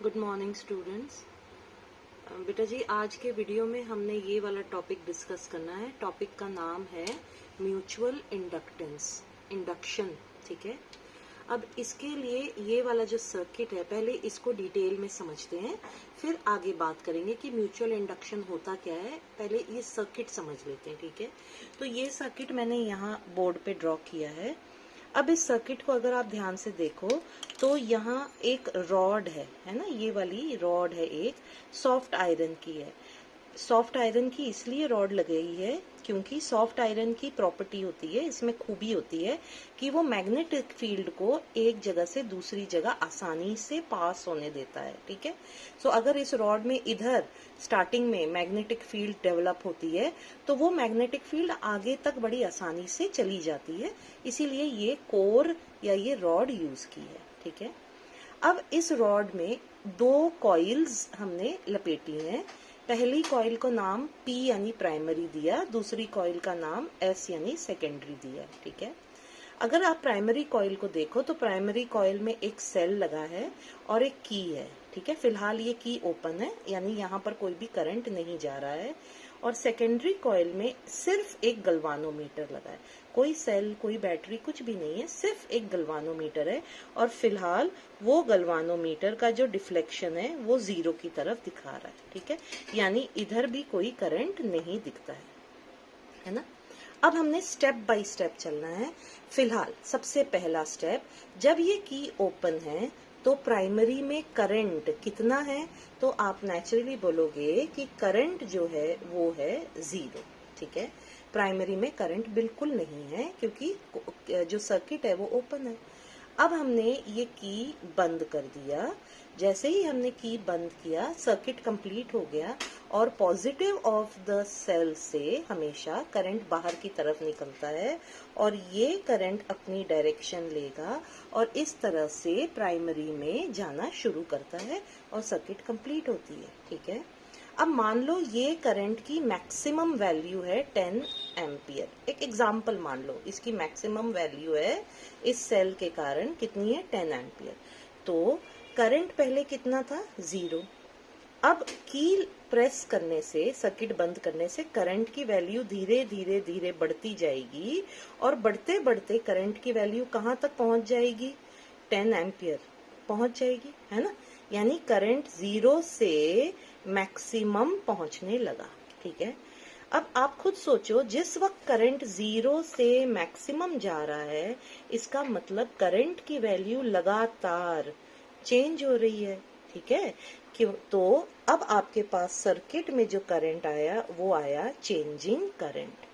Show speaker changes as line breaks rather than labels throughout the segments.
Good morning students. बेटा जी, आज के वीडियो में हमने ये वाला टॉपिक डिस्कस करना है। टॉपिक का नाम है म्यूचुअल इंडक्टेंस, इंडक्शन। ठीक है, अब इसके लिए ये वाला जो सर्किट है, पहले इसको डिटेल में समझते हैं, फिर आगे बात करेंगे कि म्यूचुअल इंडक्शन होता क्या है। पहले ये सर्किट समझ लेते हैं। ठीक है, तो ये सर्किट मैंने यहाँ बोर्ड पे ड्रॉ किया है। अब इस सर्किट को अगर आप ध्यान से देखो तो यहाँ एक रॉड है ना, ये वाली रॉड है, एक सॉफ्ट आयरन की है। सॉफ्ट आयरन की इसलिए रॉड लगाई है क्योंकि सॉफ्ट आयरन की प्रॉपर्टी होती है, इसमें खूबी होती है कि वो मैग्नेटिक फील्ड को एक जगह से दूसरी जगह आसानी से पास होने देता है। ठीक है, सो अगर इस रॉड में इधर स्टार्टिंग में मैग्नेटिक फील्ड डेवलप होती है तो वो मैग्नेटिक फील्ड आगे तक बड़ी आसानी से चली जाती है, इसीलिए ये कोर या ये रॉड यूज की है। ठीक है, अब इस रॉड में दो कॉइल्स हमने लपेटी हैं। पहली कॉइल को नाम P यानी प्राइमरी दिया, दूसरी कॉइल का नाम S यानी सेकेंडरी दिया। ठीक है, अगर आप प्राइमरी कॉइल को देखो तो प्राइमरी कॉइल में एक सेल लगा है और एक की है। ठीक है, फिलहाल ये की ओपन है, यानी यहाँ पर कोई भी करंट नहीं जा रहा है। और सेकेंडरी कॉइल में सिर्फ एक गल्वानोमीटर लगा है, कोई सेल कोई बैटरी कुछ भी नहीं है, सिर्फ एक गल्वानोमीटर है। और फिलहाल वो गल्वानोमीटर का जो डिफ्लेक्शन है वो 0 की तरफ दिखा रहा है। ठीक है, यानी इधर भी कोई करंट नहीं दिखता है ना। अब हमने स्टेप बाय स्टेप चलना है। फिलहाल सबसे पहला स्टेप, जब ये की ओपन है तो प्राइमरी में करंट कितना है, तो आप नेचुरली बोलोगे कि करंट जो है वो है 0। ठीक है, प्राइमरी में करंट बिल्कुल नहीं है क्योंकि जो सर्किट है वो ओपन है। अब हमने ये की बंद कर दिया। जैसे ही हमने की बंद किया, सर्किट कंप्लीट हो गया और पॉजिटिव ऑफ द सेल से हमेशा करंट बाहर की तरफ निकलता है और ये करंट अपनी डायरेक्शन लेगा और इस तरह से प्राइमरी में जाना शुरू करता है और सर्किट कंप्लीट होती है। ठीक है, अब मान लो ये करंट की मैक्सिमम वैल्यू है 10 एम्पियर। एक एग्जाम्पल मान लो, इसकी मैक्सिमम वैल्यू है इस सेल के कारण कितनी है, 10 एम्पियर। तो करंट पहले कितना था, 0। अब की प्रेस करने से, सर्किट बंद करने से करंट की वैल्यू धीरे धीरे धीरे बढ़ती जाएगी और बढ़ते बढ़ते करंट की वैल्यू कहाँ तक पहुंच जाएगी, 10 एम्पियर पहुंच जाएगी, है ना। यानी करंट 0 से मैक्सिमम पहुंचने लगा। ठीक है, अब आप खुद सोचो, जिस वक्त करंट 0 से मैक्सिमम जा रहा है, इसका मतलब करंट की वैल्यू लगातार चेंज हो रही है। ठीक है, क्यों, तो अब आपके पास सर्किट में जो करंट आया वो आया चेंजिंग करंट।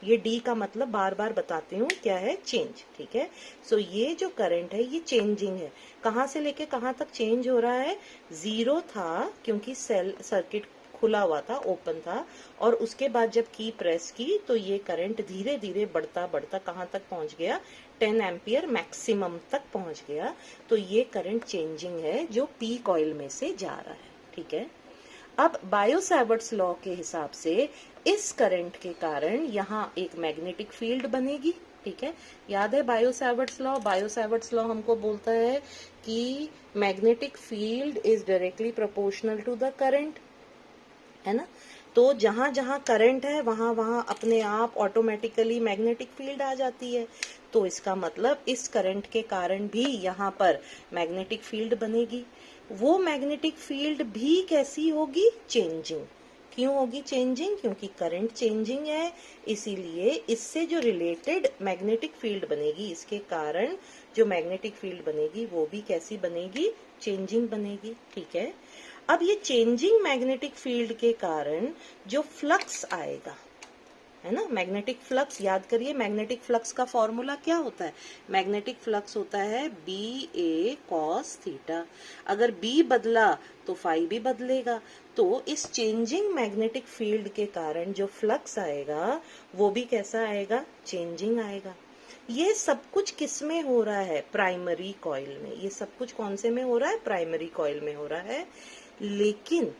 ये डी का मतलब बार बार बताती हूँ क्या है, चेंज। ठीक है, सो ये जो करंट है ये चेंजिंग है। कहाँ से लेके कहाँ तक चेंज हो रहा है, 0 था क्योंकि सेल सर्किट खुला हुआ था, ओपन था, और उसके बाद जब की प्रेस की तो ये करंट धीरे धीरे बढ़ता बढ़ता कहाँ तक पहुंच गया, 10 एम्पियर मैक्सिमम तक पहुंच गया। तो ये करंट चेंजिंग है जो पी कॉइल में से जा रहा है। ठीक है, अब बायो-सैवर्ट्स लॉ के हिसाब से इस करंट के कारण यहाँ एक मैग्नेटिक फील्ड बनेगी। ठीक है, याद है बायो-सैवर्ट्स लॉ? बायो-सैवर्ट्स लॉ हमको बोलता है कि magnetic field is directly proportional to the current, है ना। तो जहां जहां करंट है वहां वहां अपने आप ऑटोमेटिकली मैग्नेटिक फील्ड आ जाती है। तो इसका मतलब इस करंट के कारण भी यहाँ पर मैग्नेटिक फील्ड बनेगी। वो मैग्नेटिक फील्ड भी कैसी होगी, चेंजिंग। क्यों होगी चेंजिंग, क्योंकि करंट चेंजिंग है, इसीलिए इससे जो रिलेटेड मैग्नेटिक फील्ड बनेगी, इसके कारण जो मैग्नेटिक फील्ड बनेगी वो भी कैसी बनेगी, चेंजिंग बनेगी। ठीक है, अब ये चेंजिंग मैग्नेटिक फील्ड के कारण जो फ्लक्स आएगा, है ना, मैग्नेटिक फ्लक्स, याद करिए मैग्नेटिक फ्लक्स का फॉर्मूला क्या होता है, मैग्नेटिक फ्लक्स होता है BA cos थीटा। अगर B बदला तो फाई भी बदलेगा। तो इस चेंजिंग मैग्नेटिक फील्ड के कारण जो फ्लक्स आएगा वो भी कैसा आएगा, चेंजिंग आएगा। ये सब कुछ किस में हो रहा है, प्राइमरी कॉइल में। ये सब कुछ कौन से में हो रहा है, प्राइमरी कॉइल में हो रहा है। लेकिन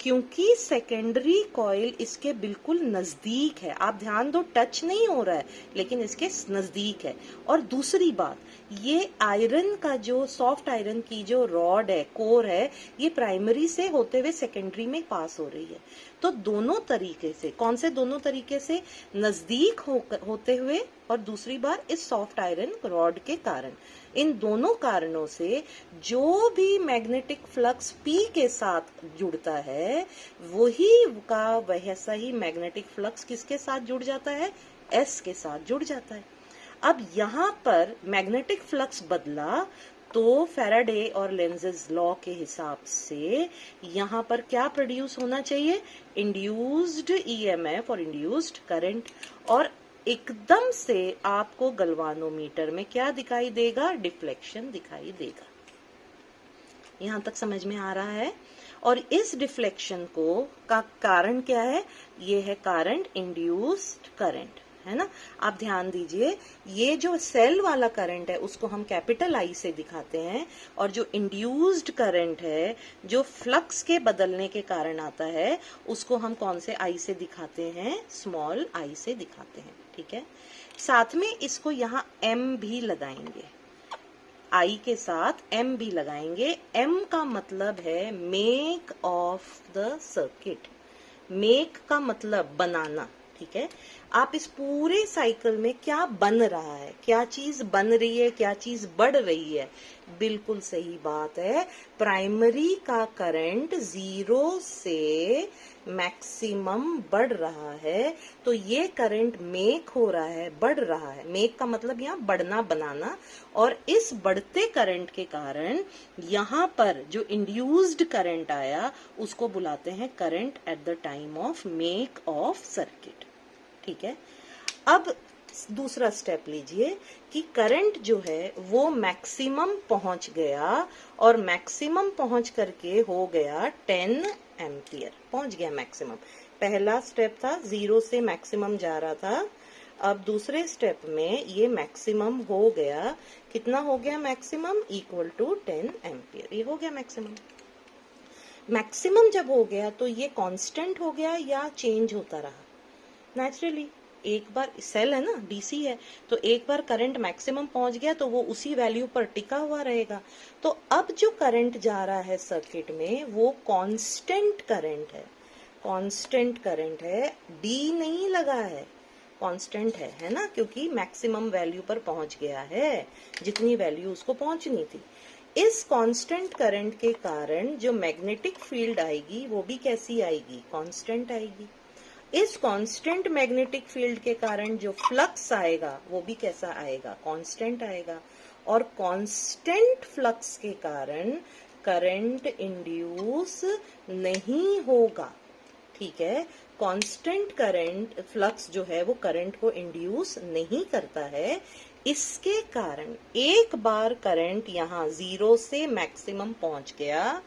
क्योंकि सेकेंडरी कॉइल इसके बिल्कुल नजदीक है। आप ध्यान दो, टच नहीं हो रहा है लेकिन इसके नजदीक है। और दूसरी बात, ये आयरन का जो सॉफ्ट आयरन की जो रॉड है, कोर है, ये प्राइमरी से होते हुए सेकेंडरी में पास हो रही है। तो दोनों तरीके से, कौन से दोनों तरीके से, नजदीक होते हुए और दूसरी बार इस सॉफ्ट आयरन रॉड के कारण, इन दोनों कारणों से जो भी मैग्नेटिक फ्लक्स P के साथ जुड़ता है वही का वैसा ही मैग्नेटिक फ्लक्स किसके साथ जुड़ जाता है, S के साथ जुड़ जाता है। अब यहाँ पर मैग्नेटिक फ्लक्स बदला तो फैराडे और लेंजेस लॉ के हिसाब से यहाँ पर क्या प्रोड्यूस होना चाहिए, इंड्यूस्ड ईएमएफ और इंड्यूस्ड करंट। और एकदम से आपको गलवानोमीटर में क्या दिखाई देगा, डिफ्लेक्शन दिखाई देगा। यहां तक समझ में आ रहा है। और इस डिफ्लेक्शन को का कारण क्या है, ये है करंट, इंड्यूस्ड करंट, है ना। आप ध्यान दीजिए, ये जो सेल वाला करंट है उसको हम कैपिटल आई से दिखाते हैं, और जो इंड्यूस्ड करंट है जो फ्लक्स के बदलने के कारण आता है उसको हम कौन से आई से दिखाते हैं, स्मॉल आई से दिखाते हैं। ठीक है, साथ में इसको यहाँ एम भी लगाएंगे, आई के साथ एम भी लगाएंगे। एम का मतलब है make of the circuit, make का मतलब बनाना। ठीक है, आप इस पूरे साइकिल में क्या बन रहा है, क्या चीज बन रही है, क्या चीज बढ़ रही है, बिल्कुल सही बात है। प्राइमरी का करंट 0 से मैक्सिमम बढ़ रहा है, तो ये करंट मेक हो रहा है, बढ़ रहा है। मेक का मतलब यहाँ बढ़ना, बनाना। और इस बढ़ते करंट के कारण यहाँ पर जो इंड्यूस्ड करंट आया उसको बुलाते हैं current at the time of make of circuit. ठीक है, अब दूसरा स्टेप लीजिए कि करंट जो है वो मैक्सिमम पहुंच गया, और मैक्सिमम पहुंच करके हो गया 10 एम्पियर, पहुंच गया मैक्सिमम। पहला स्टेप था 0 से मैक्सिमम जा रहा था, अब दूसरे स्टेप में ये मैक्सिमम हो गया, कितना हो गया मैक्सिमम, इक्वल टू 10 एम्पियर, ये हो गया मैक्सिमम। मैक्सिमम जब हो गया तो ये कांस्टेंट हो गया या चेंज होता रहा, नेचुरली एक बार सेल है ना, डीसी है, तो एक बार करंट मैक्सिमम पहुंच गया तो वो उसी वैल्यू पर टिका हुआ रहेगा। तो अब जो करंट जा रहा है सर्किट में वो कांस्टेंट करंट है, कांस्टेंट करंट है, डी नहीं लगा है, कांस्टेंट है ना, क्योंकि मैक्सिमम वैल्यू पर पहुंच गया है, जितनी वैल्यू उसको पहुंचनी थी। इस कांस्टेंट करंट के कारण जो मैग्नेटिक फील्ड आएगी वो भी कैसी आएगी, कांस्टेंट आएगी। इस कांस्टेंट मैग्नेटिक फील्ड के कारण जो फ्लक्स आएगा वो भी कैसा आएगा, कांस्टेंट आएगा। और कांस्टेंट फ्लक्स के कारण करंट इंड्यूस नहीं होगा। ठीक है, कांस्टेंट करंट फ्लक्स जो है वो करंट को इंड्यूस नहीं करता है। इसके कारण एक बार करंट यहाँ 0 से मैक्सिमम पहुंच गया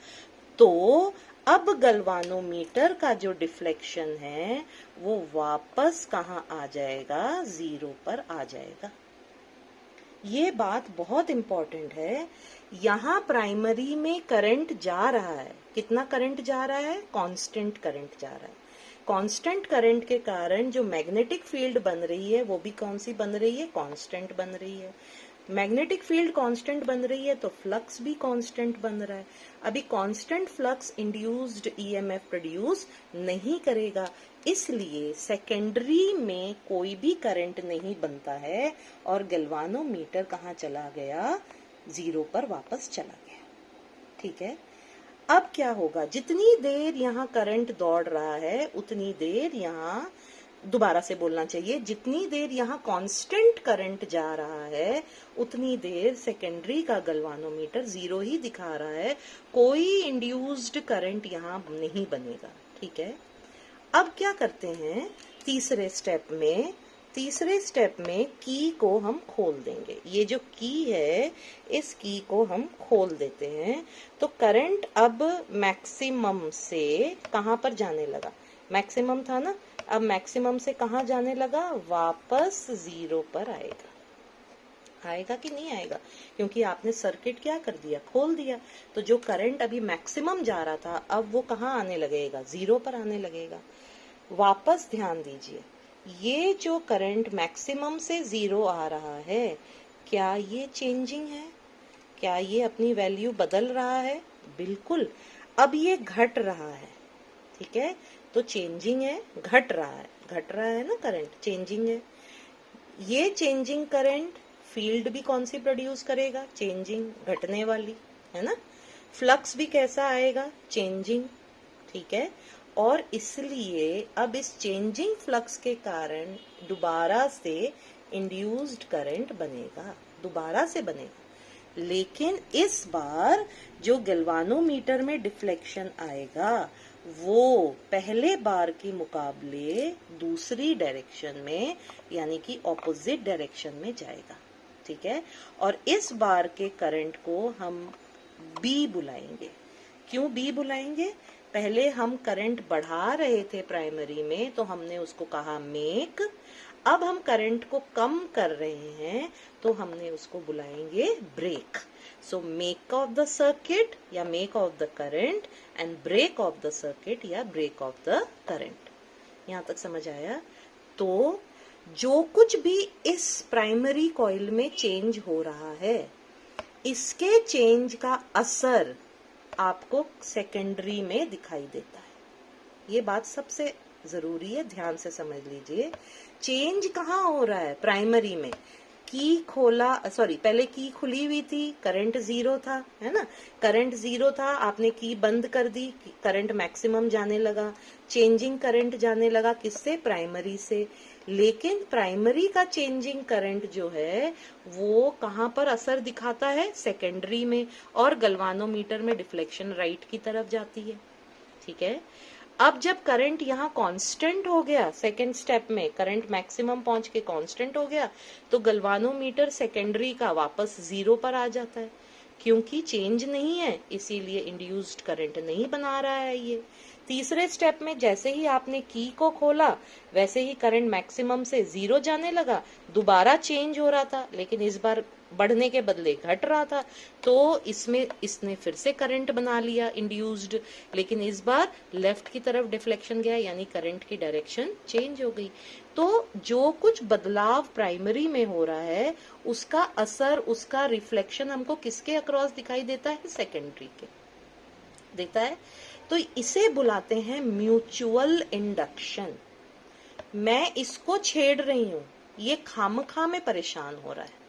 तो अब गलवानोमीटर का जो डिफ्लेक्शन है वो वापस कहाँ आ जाएगा, 0 पर आ जाएगा। ये बात बहुत इंपॉर्टेंट है। यहाँ प्राइमरी में करंट जा रहा है, कितना करंट जा रहा है, कांस्टेंट करंट जा रहा है। कांस्टेंट करंट के कारण जो मैग्नेटिक फील्ड बन रही है वो भी कौन सी बन रही है, कांस्टेंट बन रही है। मैग्नेटिक फील्ड कांस्टेंट बन रही है तो फ्लक्स भी कांस्टेंट बन रहा है। अभी constant flux induced EMF produce नहीं करेगा, इसलिए सेकेंडरी में कोई भी करंट नहीं बनता है और गैल्वानोमीटर कहाँ चला गया, 0 पर वापस चला गया। ठीक है, अब क्या होगा, जितनी देर यहाँ करंट दौड़ रहा है उतनी देर यहाँ, दोबारा से बोलना चाहिए, जितनी देर यहाँ कांस्टेंट करंट जा रहा है उतनी देर सेकेंडरी का गैल्वानोमीटर 0 ही दिखा रहा है, कोई इंड्यूस्ड करंट यहाँ नहीं बनेगा। ठीक है, अब क्या करते हैं, तीसरे स्टेप में की को हम खोल देंगे। ये जो की है इस की को हम खोल देते हैं, तो करंट अब मैक्सिमम से कहाँ पर जाने लगा, मैक्सिमम था ना, अब मैक्सिमम से कहाँ जाने लगा, वापस 0 पर आएगा। आएगा कि नहीं आएगा, क्योंकि आपने सर्किट क्या कर दिया, खोल दिया। तो जो करंट अभी मैक्सिमम जा रहा था अब वो कहाँ आने लगेगा, जीरो पर आने लगेगा। वापस ध्यान दीजिए, ये जो करंट मैक्सिमम से जीरो आ रहा है, क्या ये चेंजिंग है, क्या ये अपनी वैल्यू बदल रहा है? बिल्कुल। अब ये घट रहा है, ठीक है, तो चेंजिंग है, घट रहा है ना करंट, चेंजिंग है। ये चेंजिंग करंट फील्ड भी कौन सी प्रोड्यूस करेगा, चेंजिंग, घटने वाली, है ना। फ्लक्स भी कैसा आएगा, चेंजिंग, ठीक है। और इसलिए अब इस चेंजिंग फ्लक्स के कारण दोबारा से इंड्यूस्ड करंट बनेगा, दोबारा से बनेगा। लेकिन इस बार जो गैल्वानोमीटर में डिफ्लेक्शन आएगा वो पहले बार के मुकाबले दूसरी डायरेक्शन में, यानी कि ऑपोजिट डायरेक्शन में जाएगा, ठीक है। और इस बार के करंट को हम बी बुलाएंगे। क्यों बी बुलाएंगे? पहले हम करंट बढ़ा रहे थे प्राइमरी में तो हमने उसको कहा मेक, अब हम करंट को कम कर रहे हैं तो हमने उसको बुलाएंगे break. So make of the circuit या make of the current and break of the circuit या ब्रेक ऑफ द करंट। यहां तक समझ आया? तो जो कुछ भी इस प्राइमरी कॉइल में चेंज हो रहा है, इसके चेंज का असर आपको सेकेंडरी में दिखाई देता है। ये बात सबसे जरूरी है, ध्यान से समझ लीजिए। चेंज कहाँ हो रहा है, प्राइमरी में। की खोला, सॉरी, पहले की खुली हुई थी, करंट जीरो था, है ना, करंट जीरो था, आपने की बंद कर दी, करंट मैक्सिमम जाने लगा, चेंजिंग करंट जाने लगा, किससे, प्राइमरी से। लेकिन प्राइमरी का चेंजिंग करंट जो है वो कहाँ पर असर दिखाता है, सेकेंडरी में, और गैल्वानोमीटर में डिफ्लेक्शन राइट की तरफ जाती है, ठीक है। अब जब करंट यहाँ कांस्टेंट हो गया, सेकेंड स्टेप में करंट मैक्सिमम पहुंच के कांस्टेंट हो गया, तो गैल्वानोमीटर सेकेंडरी का वापस जीरो पर आ जाता है, क्योंकि चेंज नहीं है, इसीलिए इंड्यूस्ड करंट नहीं बना रहा है ये। तीसरे स्टेप में जैसे ही आपने की को खोला वैसे ही करंट मैक्सिमम से जीरो जाने लगा, दोबारा चेंज हो रहा था, लेकिन इस बार बढ़ने के बदले घट रहा था, तो इसमें इसने फिर से करंट बना लिया इंड्यूस्ड, लेकिन इस बार लेफ्ट की तरफ डिफ्लेक्शन गया, यानी करंट की डायरेक्शन चेंज हो गई। तो जो कुछ बदलाव प्राइमरी में हो रहा है उसका असर, उसका रिफ्लेक्शन हमको किसके अक्रॉस दिखाई देता है, सेकेंडरी के देता है। तो इसे बुलाते हैं म्यूचुअल इंडक्शन। मैं इसको छेड़ रही हूं, ये खामखा में परेशान हो रहा है,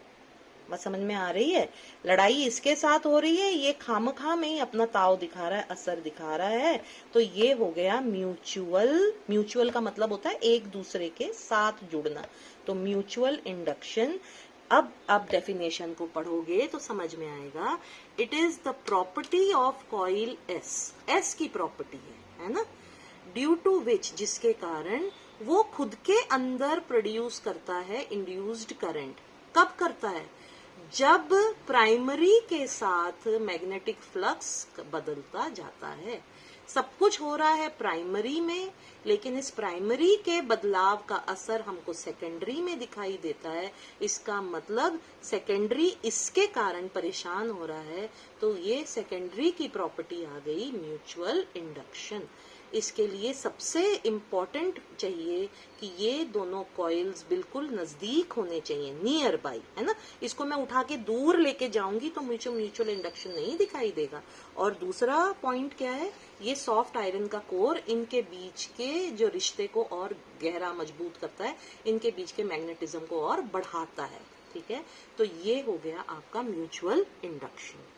बात समझ में आ रही है? लड़ाई इसके साथ हो रही है, ये खामखा में ही अपना ताव दिखा रहा है, असर दिखा रहा है। तो ये हो गया म्यूचुअल। म्यूचुअल का मतलब होता है एक दूसरे के साथ जुड़ना, तो म्यूचुअल इंडक्शन। अब आप डेफिनेशन को पढ़ोगे तो समझ में आएगा। It is the property of coil S, S की प्रॉपर्टी है ना, ड्यू टू विच, जिसके कारण वो खुद के अंदर प्रोड्यूस करता है इंड्यूस्ड करंट। कब करता है? जब प्राइमरी के साथ मैग्नेटिक फ्लक्स बदलता जाता है। सब कुछ हो रहा है प्राइमरी में, लेकिन इस प्राइमरी के बदलाव का असर हमको सेकेंडरी में दिखाई देता है। इसका मतलब सेकेंडरी इसके कारण परेशान हो रहा है, तो ये सेकेंडरी की प्रॉपर्टी आ गई म्यूचुअल इंडक्शन। इसके लिए सबसे इम्पोर्टेंट चाहिए कि ये दोनों कॉइल्स बिल्कुल नजदीक होने चाहिए, नियर बाई, है ना। इसको मैं उठा के दूर लेके जाऊंगी तो मुझे म्यूचुअल इंडक्शन नहीं दिखाई देगा। और दूसरा पॉइंट क्या है, ये सॉफ्ट आयरन का कोर इनके बीच के जो रिश्ते को और गहरा मजबूत करता है, इनके बीच के मैग्नेटिज्म को और बढ़ाता है, ठीक है। तो ये हो गया आपका म्यूचुअल इंडक्शन।